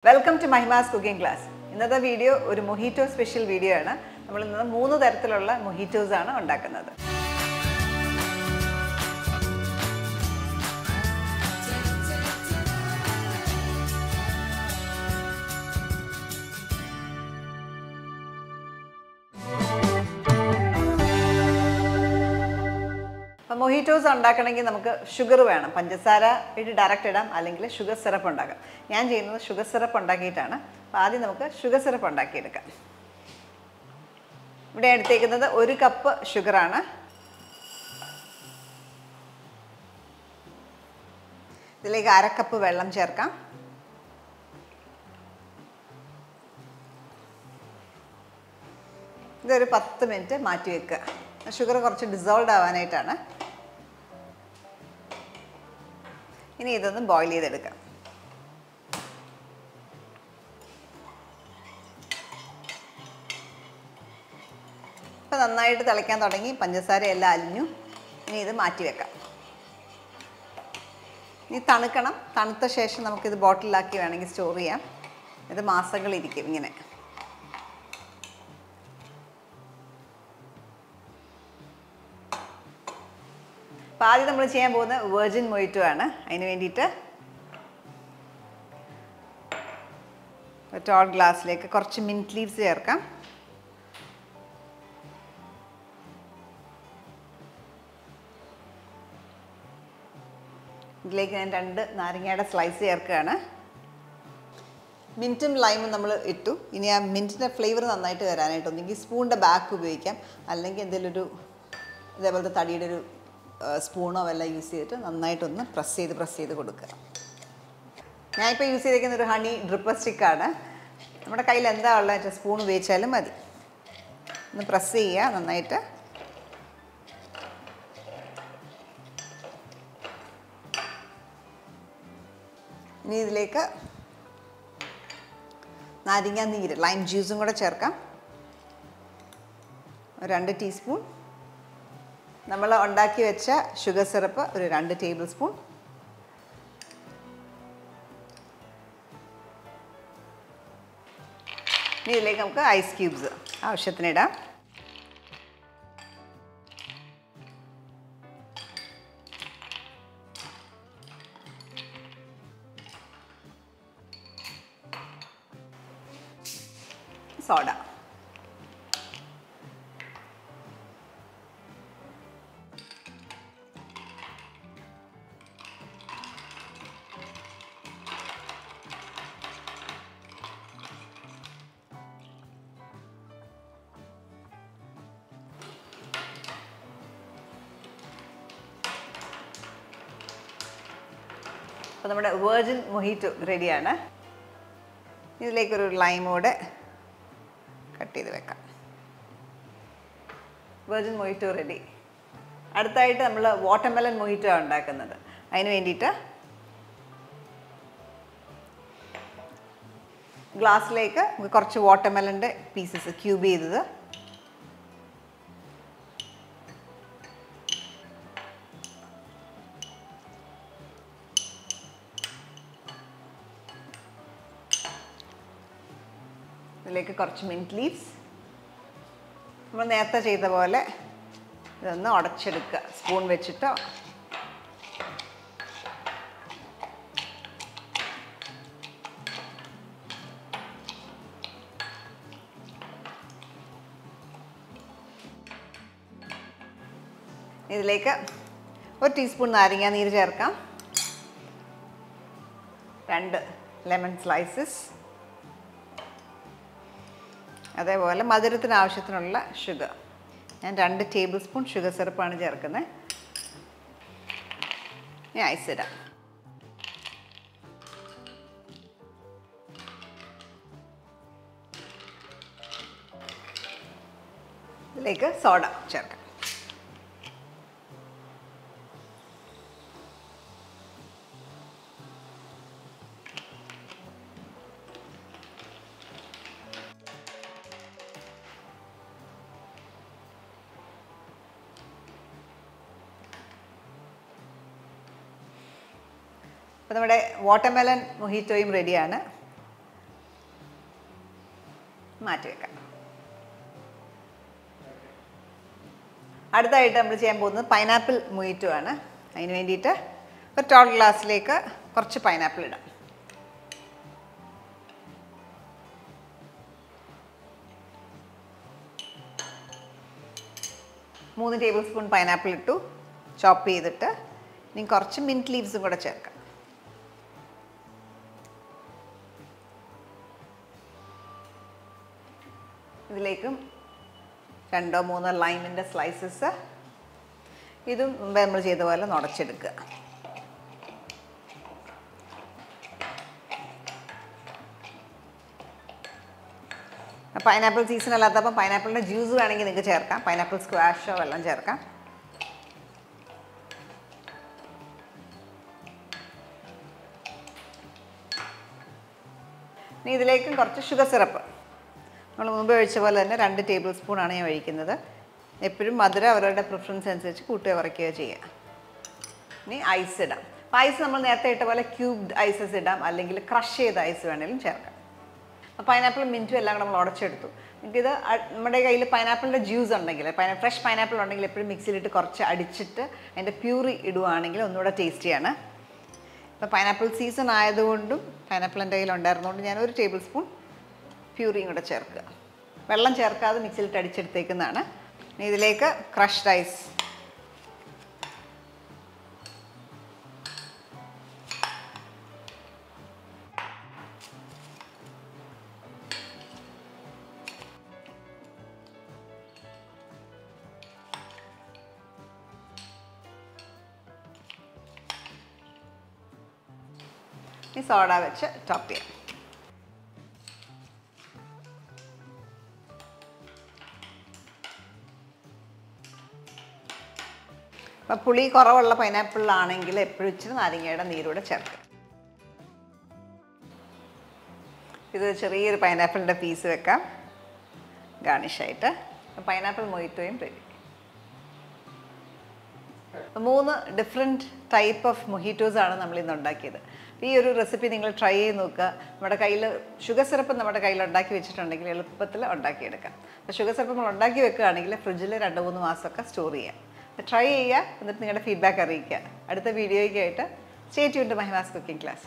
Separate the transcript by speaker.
Speaker 1: Welcome to Mahimas cooking class. ഇന്നത്തെ video ഒരു mojito special video ആണ്. നമ്മൾ ഇന്ന് മൂന്ന് തരത്തിലുള്ള mojitos ആണ് ഉണ്ടാക്കുന്നത്. Mojitos ഉണ്ടാക്കണമെങ്കിൽ നമുക്ക് ഷുഗർ വേണം. പഞ്ചസാര ഇട്ട് ഡയറക്റ്റ് ഇടാം അല്ലെങ്കിൽ ഷുഗർ സിറപ്പ് ഉണ്ടാക്കാം. ഞാൻ ചെയ്യുന്നത് ഷുഗർ സിറപ്പ് ഉണ്ടാക്കിയിട്ടാണ്. അപ്പോൾ ആദ്യം നമുക്ക് ഷുഗർ സിറപ്പ് ഉണ്ടാക്കിയെടുക്കാം. ഇവിടെ എടുത്തേക്കുന്നത് 1 കപ്പ് ഷുഗർ ആണ്. ഇതിലേക്ക് 1/2 കപ്പ് വെള്ളം ചേർക്കാം. ഇതൊരു 10 മിനിറ്റ് മാറ്റി വെക്കുക. ഷുഗർ കുറച്ച് ഡിസോൾവ് ആവാനായിട്ടാണ്. ഇനി ഇതൊന്ന് ബോയിൽ ചെയ്തെടുക്കാം. ഇപ്പോൾ നന്നായിട്ട് തിളയ്ക്കാൻ തുടങ്ങി, പഞ്ചസാര എല്ലാം അലിഞ്ഞു. ഇനി ഇത് മാറ്റി വെക്കാം. ഇനി തണുക്കണം. തണുത്ത ശേഷം നമുക്കിത് ബോട്ടിലാക്കി വേണമെങ്കിൽ സ്റ്റോർ ചെയ്യാം. ഇത് മാസങ്ങളിരിക്കും ഇങ്ങനെ. അപ്പോൾ ആദ്യം നമ്മൾ ചെയ്യാൻ പോകുന്ന വെർജിൻ മൊയ്റ്റോ ആണ്. അതിന് വേണ്ടിയിട്ട് ടോൾ ഗ്ലാസ്സിലേക്ക് കുറച്ച് മിൻറ്റ് ലീവ്സ് ചേർക്കാം. ഇതിലേക്ക് ഞാൻ 2 നാരങ്ങയുടെ സ്ലൈസ് ചേർക്കുകയാണ്. മിൻറ്റും ലൈമും നമ്മൾ ഇട്ടു. ഇനി ആ മിൻറ്റിൻ്റെ ഫ്ലേവർ നന്നായിട്ട് വരാനായിട്ട് ഒന്നെങ്കിൽ സ്പൂണിൻ്റെ ബാക്ക് ഉപയോഗിക്കാം, അല്ലെങ്കിൽ എന്തെങ്കിലും ഒരു ഇതേപോലത്തെ തടിയുടെ ഒരു സ്പൂണോ എല്ലാം യൂസ് ചെയ്തിട്ട് നന്നായിട്ടൊന്ന് പ്രസ് ചെയ്ത് കൊടുക്കുക. ഞാനിപ്പോൾ യൂസ് ചെയ്തിരിക്കുന്ന ഒരു ഹണി ഡ്രിപ്പർ സ്റ്റിക്കാണ്. നമ്മുടെ കയ്യിൽ എന്താ ഉള്ളത് സ്പൂൺ ഉപയോഗിച്ചാലും മതി. ഒന്ന് പ്രസ് ചെയ്യുക നന്നായിട്ട്. ഇനി ഇതിലേക്ക് നാരങ്ങ നീര്, ലൈം ജ്യൂസും കൂടെ ചേർക്കാം. 2 ടീസ്പൂൺ. നമ്മൾ ഉണ്ടാക്കി വെച്ച ഷുഗർ സിറപ്പ് ഒരു 2 ടേബിൾ സ്പൂൺ. ഇനി ഇതിലേക്ക് നമുക്ക് ഐസ് ക്യൂബ്സ് ആവശ്യത്തിനിടാം. സോഡ. അപ്പോൾ നമ്മുടെ വെർജിൻ മൊഹിറ്റോ റെഡിയാണ്. ഇതിലേക്കൊരു ലൈമോടെ കട്ട് ചെയ്ത് വെക്കാം. Virgin mojito ready. അടുത്തായിട്ട് നമ്മൾ വാട്ടർമെലൺ മൊഹിറ്റോ ഉണ്ടാക്കുന്നത്. അതിന് വേണ്ടിയിട്ട് ഗ്ലാസ്സിലേക്ക് കുറച്ച് വാട്ടർമെലൻ്റെ പീസസ് ക്യൂബ് ചെയ്തത്, ഇതിലേക്ക് കുറച്ച് മിൻറ്റ് ലീവ്സ്, നമ്മൾ നേരത്തെ ചെയ്ത പോലെ ഇതൊന്ന് ഉടച്ചെടുക്കുക സ്പൂൺ വെച്ചിട്ടോ. ഇതിലേക്ക് 1 ടീസ്പൂൺ നാരങ്ങ നീര് ചേർക്കാം. 2 ലെമൺ സ്ലൈസസ്. അതേപോലെ മധുരത്തിന് ആവശ്യത്തിനുള്ള ഷുഗർ. ഞാൻ 2 ടേബിൾ സ്പൂൺ ഷുഗർ സിറപ്പാണ് ചേർക്കുന്നത്. ഇനി ഐസ് ഇടാം. ഇതിലേക്ക് സോഡ ചേർക്കാം. അപ്പോൾ നമ്മുടെ വാട്ടർമെലൺ മൊഹിറ്റോയും റെഡിയാണ്. മാറ്റി വെക്കാം. അടുത്തായിട്ട് നമ്മൾ ചെയ്യാൻ പോകുന്നത് പൈനാപ്പിൾ മൊയ്റ്റോ ആണ്. അതിന് വേണ്ടിയിട്ട് ഒരു ടോൾ ഗ്ലാസ്സിലേക്ക് കുറച്ച് പൈനാപ്പിൾ ഇടാം. മൂന്ന് ടേബിൾ സ്പൂൺ പൈനാപ്പിൾ ഇട്ടു, ചോപ്പ് ചെയ്തിട്ട്. ഇനി കുറച്ച് മിൻറ്റ് ലീവ്സും കൂടെ ചേർക്കാം. ഇതിലേക്കും 2-3 ലൈമിൻ്റെ സ്ലൈസസ്. ഇതും മുമ്പേ നമ്മൾ ചെയ്ത പോലെ നുടച്ചെടുക്കുക. പൈനാപ്പിൾ സീസൺ അല്ലാത്തപ്പം പൈനാപ്പിളിൻ്റെ ജ്യൂസ് വേണമെങ്കിൽ നിങ്ങൾക്ക് ചേർക്കാം. പൈനാപ്പിൾ സ്ക്വാഷോ വെള്ളം ചേർക്കാം. ഇനി ഇതിലേക്കും കുറച്ച് ഷുഗർ സിറപ്പ്. നമ്മൾ മുമ്പ് ഒഴിച്ച പോലെ തന്നെ 2 ടേബിൾ സ്പൂണാണ് ഞാൻ ഒഴിക്കുന്നത്. എപ്പോഴും മധുരം അവരുടെ പ്രിഫറൻസ് അനുസരിച്ച് കൂട്ടുകയോ കുറയ്ക്കുകയോ ചെയ്യുക. ഇനി ഐസ് ഇടാം. അപ്പോൾ ഐസ് നമ്മൾ നേരത്തെ ഇട്ട പോലെ ക്യൂബ്ഡ് ഐസസ് ഇടാം, അല്ലെങ്കിൽ ക്രഷ് ചെയ്ത ഐസ് വേണമെങ്കിലും ചേർക്കാം. പൈനാപ്പിളും മിൻറ്റും എല്ലാം കൂടെ നമ്മൾ ഉടച്ചെടുത്തു. നമുക്കിത് നമ്മുടെ കയ്യിൽ പൈനാപ്പിളിൻ്റെ ജ്യൂസ് ഉണ്ടെങ്കിൽ, ഫ്രഷ് പൈനാപ്പിൾ ഉണ്ടെങ്കിൽ എപ്പോഴും മിക്സിയിലിട്ട് കുറച്ച് അടിച്ചിട്ട് അതിൻ്റെ പ്യൂറി ഇടുവാണെങ്കിൽ ഒന്നുകൂടെ ടേസ്റ്റിയാണ്. ഇപ്പോൾ പൈനാപ്പിൾ സീസൺ ആയതുകൊണ്ടും പൈനാപ്പിൾ എൻ്റെ കയ്യിൽ ഉണ്ടായിരുന്നതുകൊണ്ട് ഞാൻ 1 ടേബിൾ സ്പൂൺ പ്യൂറിയും കൂടെ ചേർക്കുക. വെള്ളം ചേർക്കാതെ മിക്സിയിലിട്ട് അടിച്ചെടുത്തേക്കുന്നതാണ്. ഇതിലേക്ക് ക്രഷ്ഡ് ഐസ്. ഈ സോഡ വെച്ച് ടോപ്പ് ചെയ്യാം. അപ്പോൾ പുളി കുറവുള്ള പൈനാപ്പിളിലാണെങ്കിൽ എപ്പോഴും ഇച്ചിരി നാരങ്ങയുടെ നീരൂടെ ചേർക്കുക. ഇത് ചെറിയൊരു പൈനാപ്പിളിൻ്റെ പീസ് വെക്കാം ഗാർണിഷായിട്ട്. പൈനാപ്പിൾ മൊയ്റ്റോയും റെഡി. 3 ഡിഫറെൻറ്റ് ടൈപ്പ് ഓഫ് മൊഹിറ്റോസാണ് നമ്മളിന്ന് ഉണ്ടാക്കിയത്. ഈ ഒരു റെസിപ്പി നിങ്ങൾ ട്രൈ ചെയ്ത് നോക്കുക. നമ്മുടെ കയ്യിൽ ഷുഗർ സിറപ്പ് നമ്മുടെ കയ്യിൽ ഉണ്ടാക്കി വെച്ചിട്ടുണ്ടെങ്കിൽ എളുപ്പത്തിൽ ഉണ്ടാക്കിയെടുക്കാം. അപ്പോൾ ഷുഗർ സിറപ്പ് നമ്മൾ ഉണ്ടാക്കി വെക്കുകയാണെങ്കിൽ ഫ്രിഡ്ജിൽ 2-3 മാസമൊക്കെ സ്റ്റോർ ചെയ്യാം. ട്രൈ ചെയ്യുക, എന്നിട്ട് നിങ്ങളുടെ ഫീഡ്ബാക്ക് അറിയിക്കുക. അടുത്ത വീഡിയോയ്ക്കായിട്ട് stay tuned to Mahima's cooking class.